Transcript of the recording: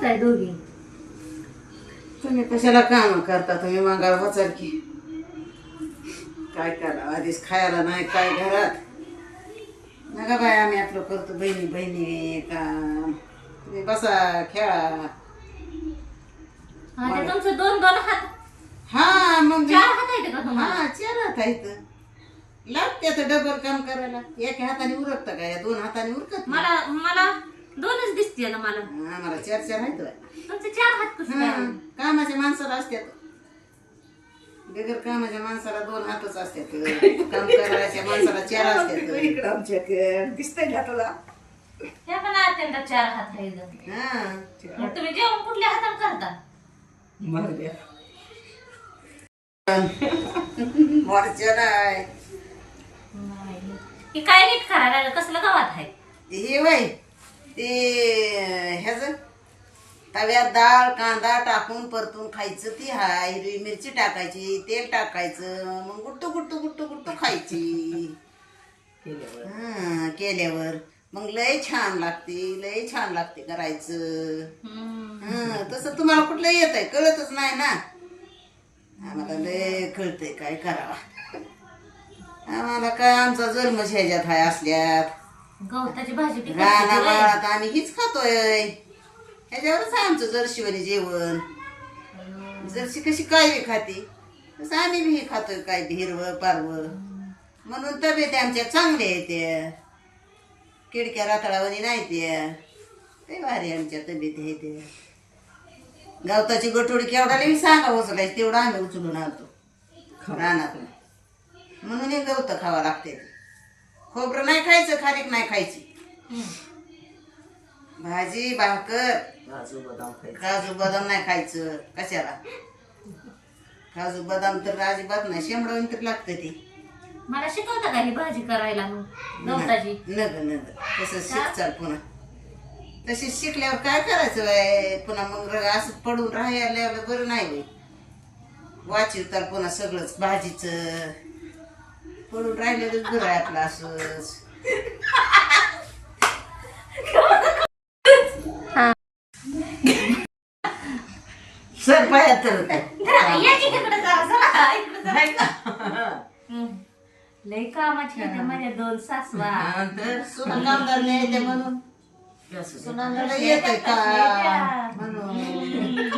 करताय दोघी? तुम्ही कशाला काम करता? तुम्ही मागायला वाचाल की काय करा, आधीच खायला नाही काय घरात. नका बाय, आम्ही आपलं करतो बहिणी बहिणी काम. तुम्ही बसा खेळा. हा, ते तुमचं दोन दोन हात, हा मग 4 हात आहेत का तुम्हाला? हा 4 हात आहेत. लागते तर डबल काम करायला. एका हाताने उरकता का? या 2 हाताने उरकत नाही. मला मला 2च दिसते ना मला. आम्हाला 4 आहेत बाय. तुमचे 4 हात कसं काय? कामाच्या माणसाला असतात. बिगर कामाच्या माणसाला 2 हातच असतात. काम करायच्या माणसाला 4 असतात. आमच्याकडे दिसतंय ना तुला? हे पण अत्यंत 4 हात आहेत. हा मग तुम्ही जेवण कुठल्या हाताने करता? मारल्या मोरच्या नाही. हे काय नीट करायला लागलं? कसलं गावात आहे? हे वय ते ह्याच तव्यात डाळ कांदा टाकून परतून खायचं. ती हाय हिरवी मिरची टाकायची, तेल टाकायचं, मग गुट्टू गुट्टू गुट्टू गुट्टू खायची. केल्यावर मग लय छान लागते करायचं. तसं तुम्हाला कुठलं येत आहे? कळतच नाही ना. आम्हाला लय कळतंय काय करावं. आम्हाला काय आमचा जन्म ह्याच्यात हाय असल्यात. गवताची भाजी बी राना करते होय? बाळात आम्ही हीच खातोय. ह्याच्यावरच आहे आमचं जर्शीवाली जेवण. जर्शी कशी काय बी खाते तसं आम्ही बी खातोय काय बी हिरवं पारवं. म्हणून तब्येत आमच्या चांगल्या येते. किडक्या रातळावणी नाही ते भारी आमच्या तब्येत येते. गवताची गठोडी केवढा मी सांगा उचलायची तेवढं आम्ही उचलून आणतो रानातून. म्हणून हे गवत खावा लागते. खोबरं नाही खायचं, खारीक नाही खायची. भाजी भाकर काजू बदाम नाही खायचं. कशाला? काजू बदाम तर अजिबात नाही. शेंबडवून तर लागतं ते. मला शिकवता का ही भाजी करायला? मग गवताची नग तसं शिक चाल पुन्हा. तशीच शिकल्यावर काय करायचं बाय? पुन्हा मग असं पडून राहायला बरं नाही बाई. वाचिवताल पुन्हा सगळंच भाजीचं. पडून राहिलेलंच बरं आहे आपलं असंच. सर पायात तर लय कामाची आहेत माझ्या 2 सासवा. सुना कामदार नाही म्हणून सुनांना येत का म्हणून